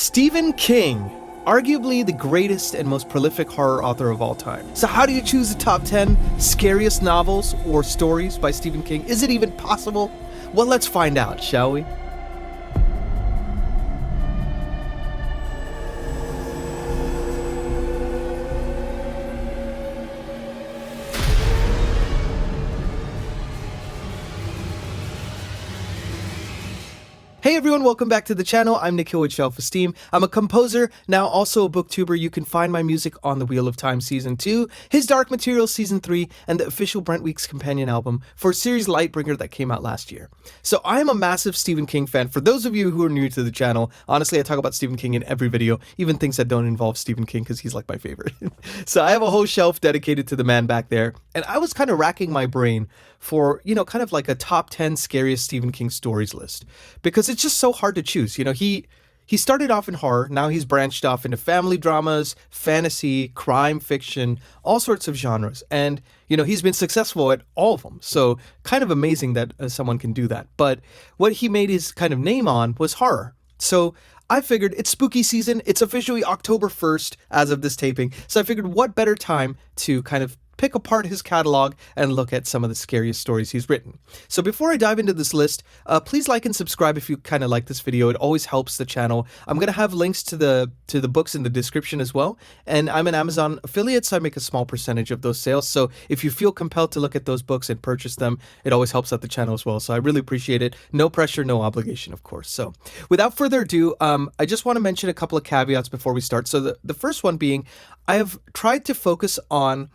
Stephen King, arguably the greatest and most prolific horror author of all time. So how do you choose the top 10 scariest novels or stories by Stephen King? Is it even possible? Well, let's find out, shall we? Hey everyone, welcome back to the channel. I'm Nikhil with Shelf-Esteem. I'm a composer, now also a booktuber. You can find my music on The Wheel of Time Season 2, His Dark Materials Season 3, and the official Brent Weeks companion album for series Lightbringer that came out last year. So I am a massive Stephen King fan. For those of you who are new to the channel, honestly, I talk about Stephen King in every video, even things that don't involve Stephen King because he's like my favorite. So I have a whole shelf dedicated to the man back there, and I was kind of racking my brain for, kind of like a top 10 scariest Stephen King stories list, because it's just so hard to choose. He started off in horror, now he's branched off into family dramas, fantasy, crime fiction, all sorts of genres. And, he's been successful at all of them. So kind of amazing that someone can do that. But what he made his kind of name on was horror. So I figured it's spooky season. It's officially October 1st as of this taping. So I figured what better time to kind of pick apart his catalog and look at some of the scariest stories he's written. So before I dive into this list, please like and subscribe if you kind of like this video. It always helps the channel. I'm going to have links to the books in the description as well. And I'm an Amazon affiliate, so I make a small percentage of those sales. So if you feel compelled to look at those books and purchase them, it always helps out the channel as well. So I really appreciate it. No pressure, no obligation, of course. So without further ado, I just want to mention a couple of caveats before we start. So the first one being, I have tried to focus on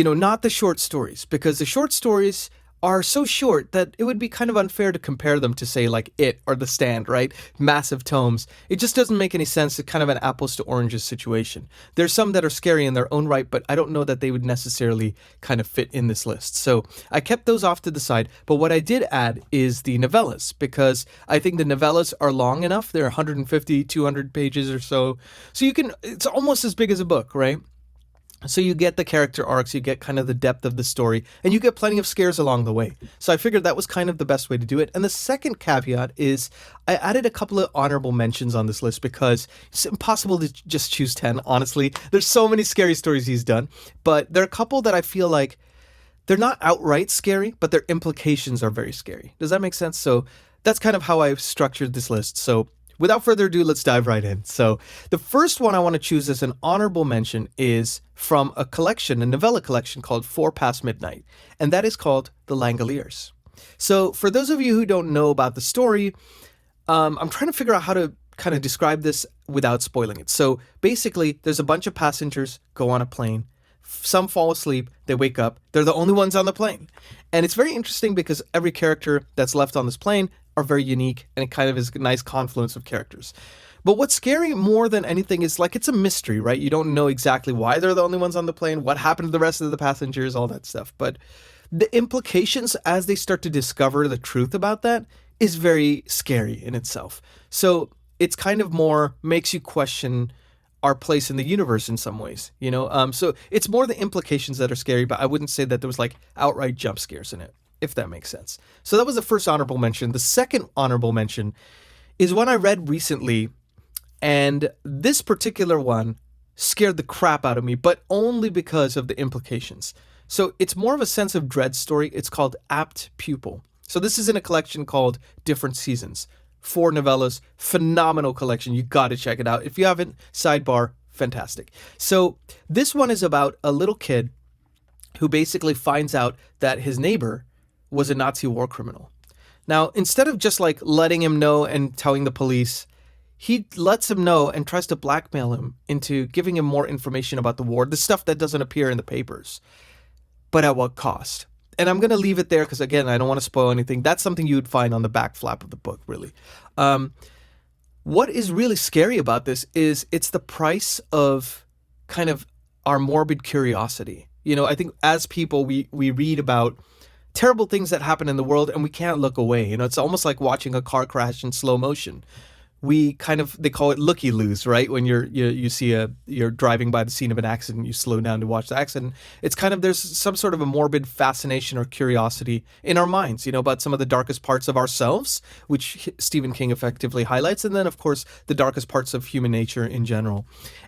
not the short stories, because the short stories are so short that it would be kind of unfair to compare them to, say, like It or The Stand, right? Massive tomes. It just doesn't make any sense. It's kind of an apples to oranges situation. There's some that are scary in their own right, but I don't know that they would necessarily kind of fit in this list. So I kept those off to the side. But what I did add is the novellas, because I think the novellas are long enough. They're 150, 200 pages or so. So it's almost as big as a book, right? So you get the character arcs, you get kind of the depth of the story, and you get plenty of scares along the way. So I figured that was kind of the best way to do it. And the second caveat is I added a couple of honorable mentions on this list because it's impossible to just choose 10, honestly. There's so many scary stories he's done, but there are a couple that I feel like they're not outright scary, but their implications are very scary. Does that make sense? So that's kind of how I've structured this list. So without further ado, let's dive right in. So the first one I want to choose as an honorable mention is from a novella collection called 4 Past Midnight, and that is called The Langoliers. So for those of you who don't know about the story, I'm trying to figure out how to kind of describe this without spoiling it. So basically, there's a bunch of passengers go on a plane. Some fall asleep, they wake up, they're the only ones on the plane. And it's very interesting because every character that's left on this plane are very unique, and it kind of is a nice confluence of characters. But what's scary more than anything is like it's a mystery, right? You don't know exactly why they're the only ones on the plane, what happened to the rest of the passengers, all that stuff. But the implications as they start to discover the truth about that is very scary in itself. So it's kind of more makes you question our place in the universe in some ways, So it's more the implications that are scary, but I wouldn't say that there was like outright jump scares in it, if that makes sense. So that was the first honorable mention. The second honorable mention is one I read recently, and this particular one scared the crap out of me, but only because of the implications. So it's more of a sense of dread story. It's called Apt Pupil. So this is in a collection called Different Seasons. 4 novellas, phenomenal collection. You got to check it out. If you haven't, sidebar, fantastic. So this one is about a little kid who basically finds out that his neighbor was a Nazi war criminal. Now, instead of just like letting him know and telling the police, he lets him know and tries to blackmail him into giving him more information about the war, the stuff that doesn't appear in the papers. But at what cost? And I'm going to leave it there because, again, I don't want to spoil anything. That's something you would find on the back flap of the book, really. What is really scary about this is it's the price of kind of our morbid curiosity. I think as people, we read about terrible things that happen in the world and we can't look away. It's almost like watching a car crash in slow motion. we kind of, they call it looky-loos, right? When you see you're driving by the scene of an accident, you slow down to watch the accident. It's kind of, there's some sort of a morbid fascination or curiosity in our minds, about some of the darkest parts of ourselves, which Stephen King effectively highlights, and then of course the darkest parts of human nature in general.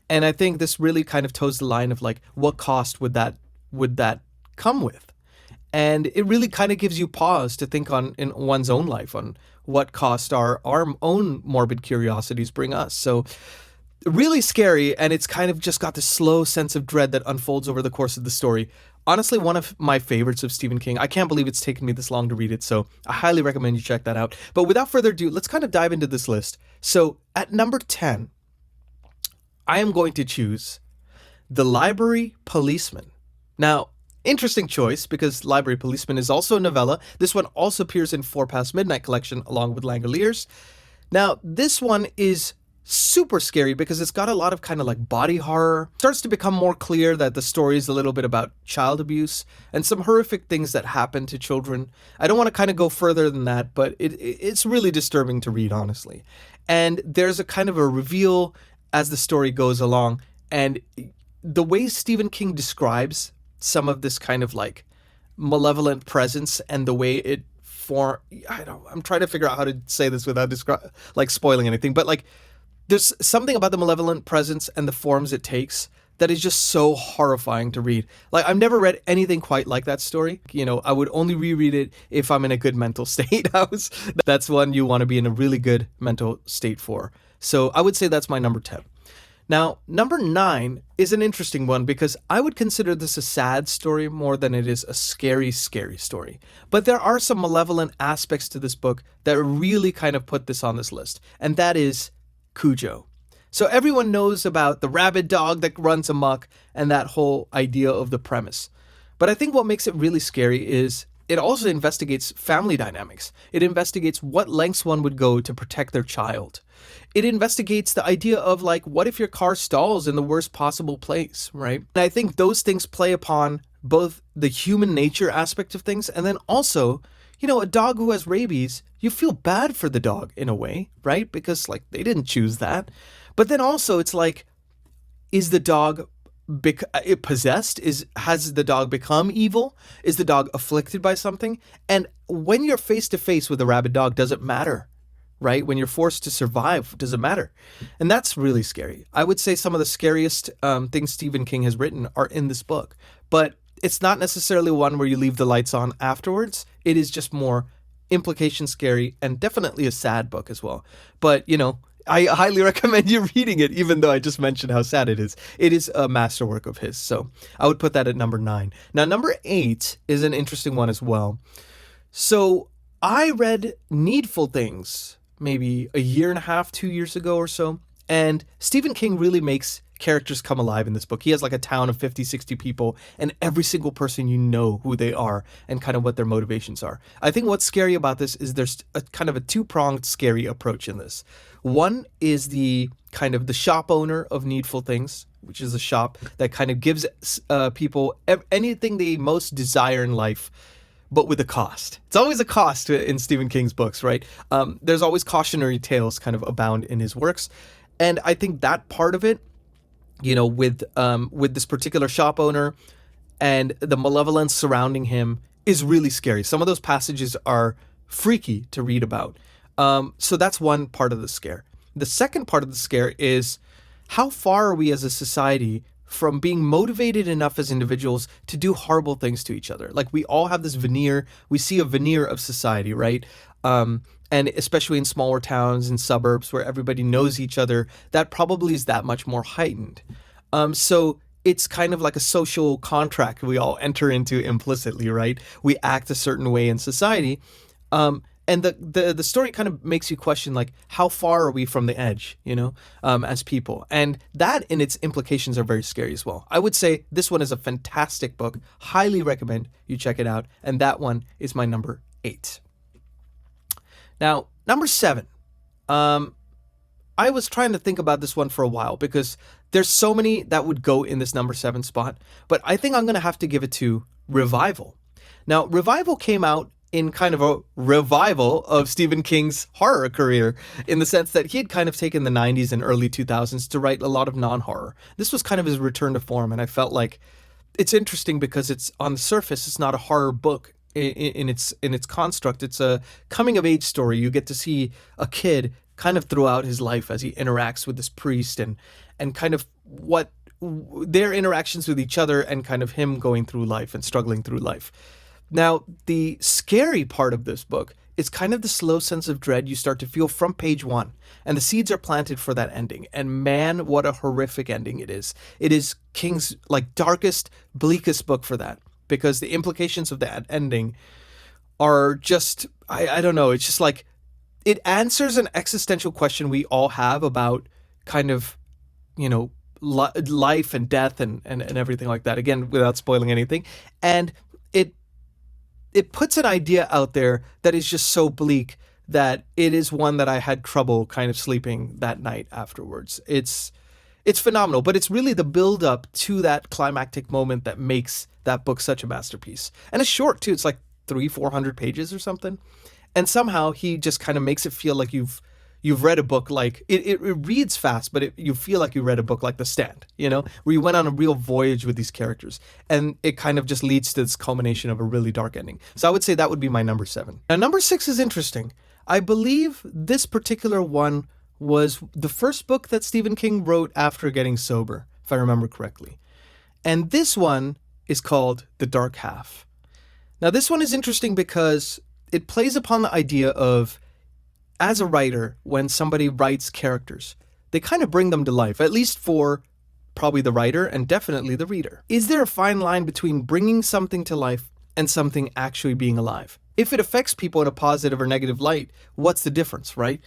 And I think this really kind of toes the line of like, what cost would that come with? And it really kind of gives you pause to think on in one's own life on what cost our own morbid curiosities bring us. So really scary, and it's kind of just got this slow sense of dread that unfolds over the course of the story. Honestly, one of my favorites of Stephen King. I can't believe it's taken me this long to read it, so I highly recommend you check that out. But without further ado, let's kind of dive into this list. So at number 10, I am going to choose The Library Policeman. Now, interesting choice, because Library Policeman is also a novella. This one also appears in Four Past Midnight collection along with Langoliers. Now, this one is super scary because it's got a lot of kind of like body horror. It starts to become more clear that the story is a little bit about child abuse and some horrific things that happen to children. I don't want to kind of go further than that, but it's really disturbing to read, honestly. And there's a kind of a reveal as the story goes along. And the way Stephen King describes some of this kind of like malevolent presence and the way it I'm trying to figure out how to say this without spoiling anything, but like there's something about the malevolent presence and the forms it takes that is just so horrifying to read. Like, I've never read anything quite like that story. I would only reread it if I'm in a good mental state. That's one you want to be in a really good mental state for. So I would say that's my number 10. Now, number 9 is an interesting one because I would consider this a sad story more than it is a scary, scary story. But there are some malevolent aspects to this book that really kind of put this on this list, and that is Cujo. So everyone knows about the rabid dog that runs amok and that whole idea of the premise. But I think what makes it really scary is it also investigates family dynamics. It investigates what lengths one would go to protect their child. It investigates the idea of like, what if your car stalls in the worst possible place, right? And I think those things play upon both the human nature aspect of things, and then also, a dog who has rabies, you feel bad for the dog in a way, right? Because like they didn't choose that. But then also it's like, is the dog possessed? Has the dog become evil? Is the dog afflicted by something? And when you're face to face with a rabid dog, does it matter? Right? When you're forced to survive, does it matter? And that's really scary. I would say some of the scariest things Stephen King has written are in this book, but it's not necessarily one where you leave the lights on afterwards. It is just more implication scary, and definitely a sad book as well. But, I highly recommend you reading it, even though I just mentioned how sad it is. It is a masterwork of his, so I would put that at number 9. Now, number 8 is an interesting one as well. So I read Needful Things maybe a year and a half, 2 years ago or so, and Stephen King really makes characters come alive in this book. He has like a town of 50, 60 people, and every single person who they are and kind of what their motivations are. I think what's scary about this is there's a kind of a two-pronged scary approach in this. One is the kind of the shop owner of Needful Things, which is a shop that kind of gives people anything they most desire in life, but with a cost. It's always a cost in Stephen King's books, right? There's always cautionary tales kind of abound in his works. And I think that part of it, with this particular shop owner and the malevolence surrounding him is really scary. Some of those passages are freaky to read about. So that's one part of the scare. The second part of the scare is how far are we as a society from being motivated enough as individuals to do horrible things to each other? Like, we all have this veneer. We see a veneer of society, right? And especially in smaller towns and suburbs where everybody knows each other, that probably is that much more heightened. So it's kind of like a social contract we all enter into implicitly, right? We act a certain way in society. And the story kind of makes you question, like, how far are we from the edge, as people? And that and its implications are very scary as well. I would say this one is a fantastic book. Highly recommend you check it out. And that one is my number 8. Now, number 7. I was trying to think about this one for a while because there's so many that would go in this number 7 spot, but I think I'm going to have to give it to Revival. Now, Revival came out in kind of a revival of Stephen King's horror career, in the sense that he had kind of taken the 90s and early 2000s to write a lot of non-horror. This was kind of his return to form, and I felt like it's interesting because it's, on the surface, it's not a horror book in its construct. It's a coming of age story. You get to see a kid kind of throughout his life as he interacts with this priest, and kind of what their interactions with each other, and kind of him going through life and struggling through life. Now, the scary part of this book is kind of the slow sense of dread you start to feel from page one. And the seeds are planted for that ending. And man, what a horrific ending it is. It is King's like darkest, bleakest book for that. Because the implications of that ending are just, I don't know, it's just like, it answers an existential question we all have about kind of, you know, life and death and everything like that. Again, without spoiling anything. And it puts an idea out there that is just so bleak that it is one that I had trouble kind of sleeping that night afterwards. It's phenomenal, but it's really the build up to that climactic moment that makes that book such a masterpiece. And it's short too. It's like 300-400 pages or something. And somehow he just kind of makes it feel like you've read a book, like it reads fast, but you feel like you read a book like The Stand, you know, where you went on a real voyage with these characters, and it kind of just leads to this culmination of a really dark ending. So I would say that would be my number 7. Now, number 6 is interesting. I believe this particular one was the first book that Stephen King wrote after getting sober, if I remember correctly. And this one is called The Dark Half. Now, this one is interesting because it plays upon the idea of, as a writer, when somebody writes characters, they kind of bring them to life, at least for probably the writer and definitely the reader. Is there a fine line between bringing something to life and something actually being alive? If it affects people in a positive or negative light, what's the difference, right?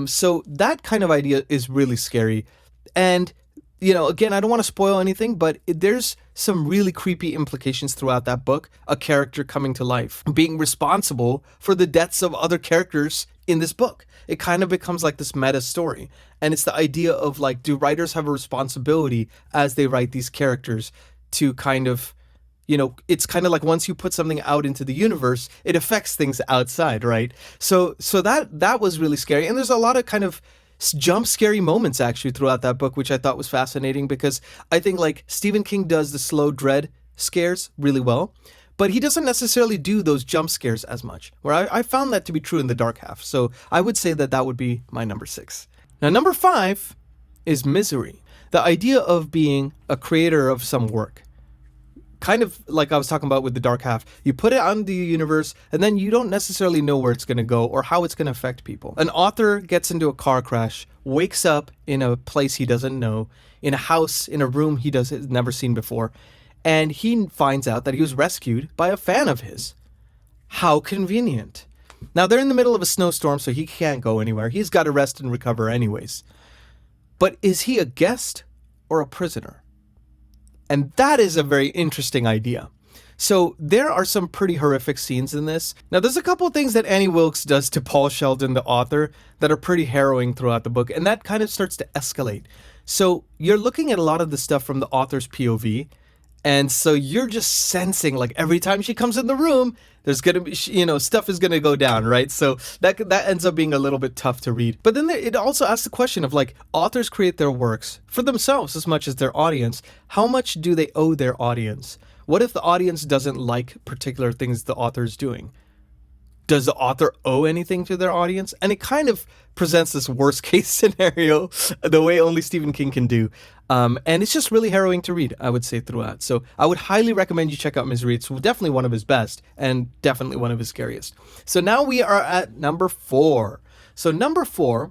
So that kind of idea is really scary. And, you know, again, I don't want to spoil anything, but there's some really creepy implications throughout that book. A character coming to life, being responsible for the deaths of other characters in this book. It kind of becomes like this meta story. And it's the idea of like, do writers have a responsibility as they write these characters to kind of, you know, it's kind of like once you put something out into the universe, it affects things outside, right? So that was really scary. And there's a lot of kind of jump scary moments actually throughout that book, which I thought was fascinating, because I think like Stephen King does the slow dread scares really well, but he doesn't necessarily do those jump scares as much, where I found that to be true in The Dark Half. So I would say that would be my number 6. Now, number 5 is Misery. The idea of being a creator of some work. Kind of like I was talking about with The Dark Half. You put it out in the universe, and then you don't necessarily know where it's going to go or how it's going to affect people. An author gets into a car crash, wakes up in a place he doesn't know, in a house, in a room he has never seen before, and he finds out that he was rescued by a fan of his. How convenient. Now, they're in the middle of a snowstorm, so he can't go anywhere. He's got to rest and recover anyways. But is he a guest or a prisoner? And that is a very interesting idea. So there are some pretty horrific scenes in this. Now, there's a couple of things that Annie Wilkes does to Paul Sheldon, the author, that are pretty harrowing throughout the book. And that kind of starts to escalate. So you're looking at a lot of the stuff from the author's POV. And so you're just sensing, like, every time she comes in the room, there's going to be, you know, stuff is going to go down, right? So that ends up being a little bit tough to read. But then it also asks the question of, like, authors create their works for themselves as much as their audience. How much do they owe their audience? What if the audience doesn't like particular things the author is doing? Does the author owe anything to their audience? And it kind of presents this worst case scenario the way only Stephen King can do. And it's just really harrowing to read, I would say, throughout. So I would highly recommend you check out Misery. It's definitely one of his best and definitely one of his scariest. So now we are at number 4. So number 4,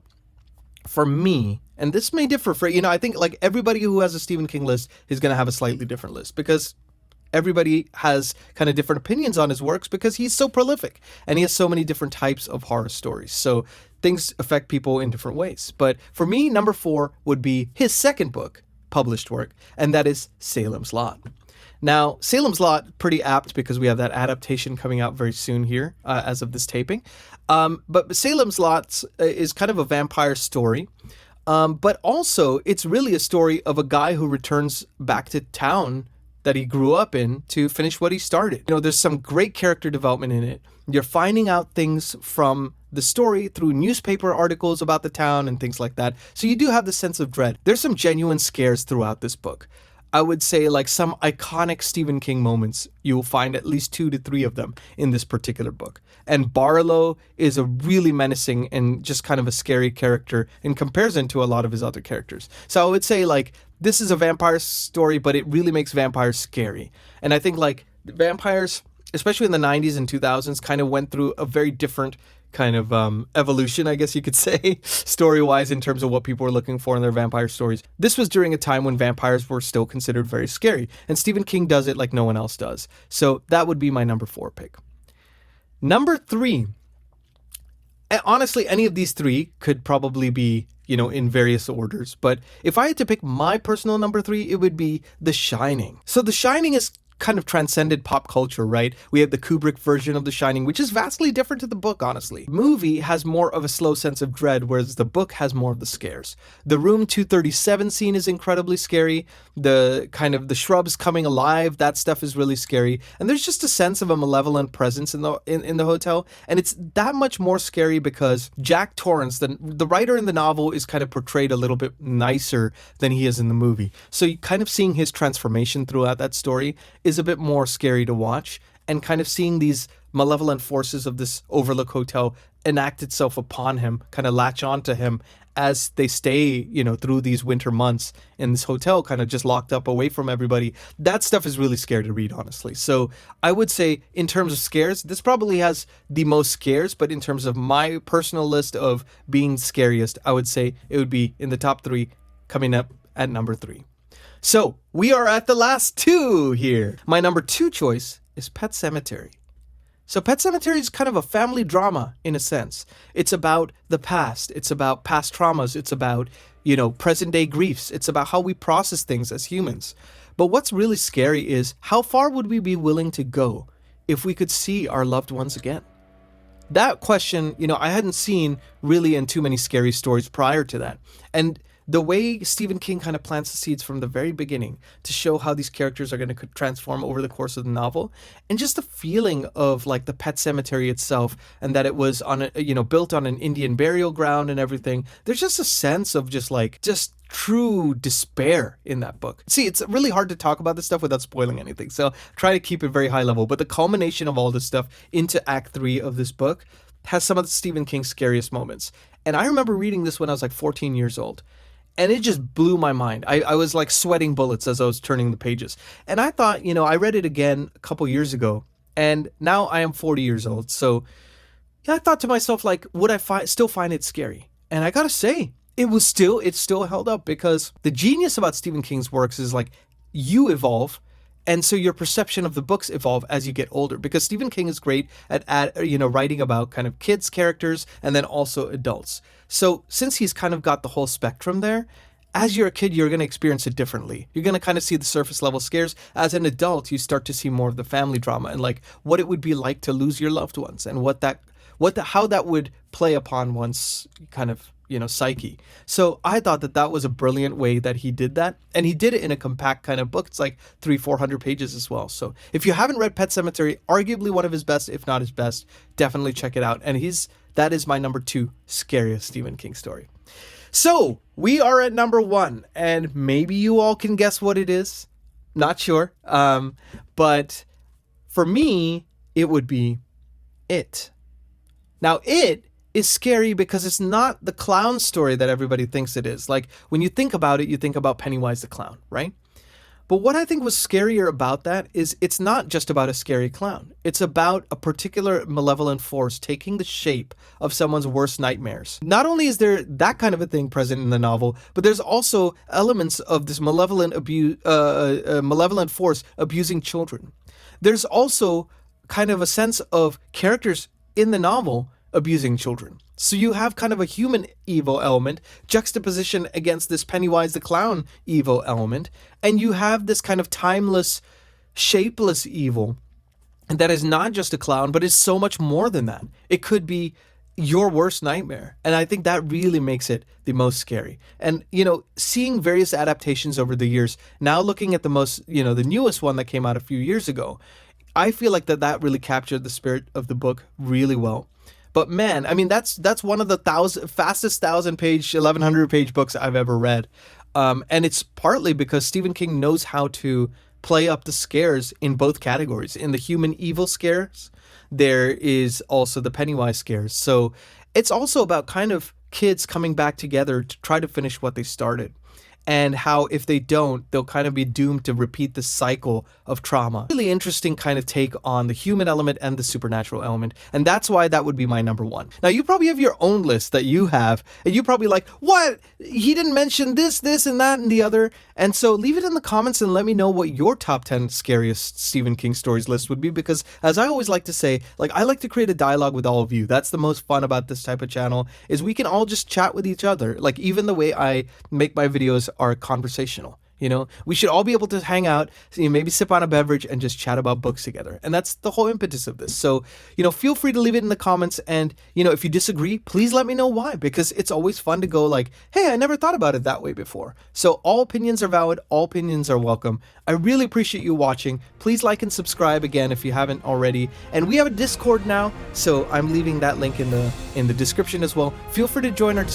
for me, and this may differ for, you know, I think like everybody who has a Stephen King list is going to have a slightly different list, because everybody has kind of different opinions on his works because he's so prolific and he has so many different types of horror stories. So things affect people in different ways. But for me, number 4 would be his second book, published work, and that is Salem's Lot. Now, Salem's Lot, pretty apt because we have that adaptation coming out very soon here as of this taping. But Salem's Lot is kind of a vampire story. But also, it's really a story of a guy who returns back to town that he grew up in to finish what he started. There's some great character development in it. You're finding out things from the story through newspaper articles about the town and things like that. So you do have the sense of dread. There's some genuine scares throughout this book. I would say like some iconic Stephen King moments. You'll find at least 2 to 3 of them in this particular book. And Barlow is a really menacing and just kind of a scary character in comparison to a lot of his other characters. So I would say like this is a vampire story, but it really makes vampires scary. And I think like vampires, especially in the 90s and 2000s, kind of went through a very different kind of evolution, I guess you could say, story-wise, in terms of what people were looking for in their vampire stories. This was during a time when vampires were still considered very scary, and Stephen King does it like no one else does. So that would be my number 4 pick. Number 3. Honestly, any of these 3 could probably be, in various orders, but if I had to pick my personal number 3, it would be The Shining. So The Shining is kind of transcended pop culture, right? We have the Kubrick version of The Shining, which is vastly different to the book, honestly. The movie has more of a slow sense of dread, whereas the book has more of the scares. The room 237 scene is incredibly scary. The kind of the shrubs coming alive, that stuff is really scary. And there's just a sense of a malevolent presence in the hotel. And it's that much more scary because Jack Torrance, the writer in the novel, is kind of portrayed a little bit nicer than he is in the movie. So you kind of seeing his transformation throughout that story is a bit more scary to watch, and kind of seeing these malevolent forces of this Overlook Hotel enact itself upon him, kind of latch onto him as they stay, through these winter months in this hotel, kind of just locked up away from everybody. That stuff is really scary to read, honestly. So I would say in terms of scares, this probably has the most scares, but in terms of my personal list of being scariest, I would say it would be in the top 3, coming up at number 3. So we are at the last 2 here. My number 2 choice is Pet Sematary. So Pet Sematary is kind of a family drama in a sense. It's about the past. It's about past traumas. It's about, present day griefs. It's about how we process things as humans. But what's really scary is how far would we be willing to go if we could see our loved ones again? That question, I hadn't seen really in too many scary stories prior to that. And the way Stephen King kind of plants the seeds from the very beginning to show how these characters are going to transform over the course of the novel, and just the feeling of like the pet cemetery itself, and that it was on built on an Indian burial ground and everything. There's just a sense of just true despair in that book. See, it's really hard to talk about this stuff without spoiling anything, so try to keep it very high level. But the culmination of all this stuff into Act 3 of this book has some of Stephen King's scariest moments. And I remember reading this when I was like 14 years old. And it just blew my mind. I was like sweating bullets as I was turning the pages. And I thought, I read it again a couple years ago, and now I am 40 years old. So I thought to myself, like, would I still find it scary? And I gotta say, it still held up, because the genius about Stephen King's works is like you evolve. And so your perception of the books evolve as you get older, because Stephen King is great at writing about kind of kids' characters and then also adults. So since he's kind of got the whole spectrum there, as you're a kid, you're going to experience it differently. You're going to kind of see the surface level scares. As an adult, you start to see more of the family drama and like what it would be like to lose your loved ones, and how that would play upon one's kind of psyche. So I thought that was a brilliant way that he did that. And he did it in a compact kind of book. It's like 300-400 pages as well. So if you haven't read Pet Sematary, arguably one of his best, if not his best, definitely check it out. And that is my number 2 scariest Stephen King story. So we are at number 1, and maybe you all can guess what it is. Not sure. But for me, it would be It. Now, It is scary because it's not the clown story that everybody thinks it is. Like, when you think about it, you think about Pennywise the clown, right? But what I think was scarier about that is it's not just about a scary clown. It's about a particular malevolent force taking the shape of someone's worst nightmares. Not only is there that kind of a thing present in the novel, but there's also elements of this malevolent force abusing children. There's also kind of a sense of characters in the novel abusing children. So you have kind of a human evil element juxtaposition against this Pennywise the clown evil element, and you have this kind of timeless, shapeless evil that is not just a clown, but is so much more than that. It could be your worst nightmare. And I think that really makes it the most scary. And, seeing various adaptations over the years, now looking at the most, the newest one that came out a few years ago, I feel like that really captured the spirit of the book really well. But man, I mean, that's one of the fastest 1,000-page, 1,100-page books I've ever read. And it's partly because Stephen King knows how to play up the scares in both categories. In the human evil scares, there is also the Pennywise scares. So it's also about kind of kids coming back together to try to finish what they started. And how if they don't, they'll kind of be doomed to repeat the cycle of trauma. Really interesting kind of take on the human element and the supernatural element. And that's why that would be my number one. Now, you probably have your own list that you have, and you probably like, what? He didn't mention this, and that, and the other. And so leave it in the comments and let me know what your top 10 scariest Stephen King stories list would be, because as I always like to say, I like to create a dialogue with all of you. That's the most fun about this type of channel, is we can all just chat with each other. Even the way I make my videos are conversational. We should all be able to hang out, maybe sip on a beverage and just chat about books together. And that's the whole impetus of this. So, feel free to leave it in the comments. And, if you disagree, please let me know why, because it's always fun to go hey, I never thought about it that way before. So all opinions are valid. All opinions are welcome. I really appreciate you watching. Please like and subscribe again if you haven't already. And we have a Discord now, so I'm leaving that link in the description as well. Feel free to join our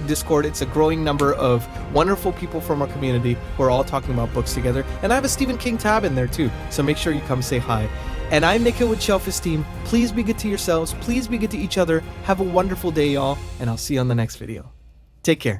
Discord. It's a growing number of wonderful people from our community who are all talking about books together. And I have a Stephen King tab in there too, so make sure you come say hi. And I'm Nick Hill with Shelf-Esteem. Please be good to yourselves. Please be good to each other. Have a wonderful day, y'all. And I'll see you on the next video. Take care.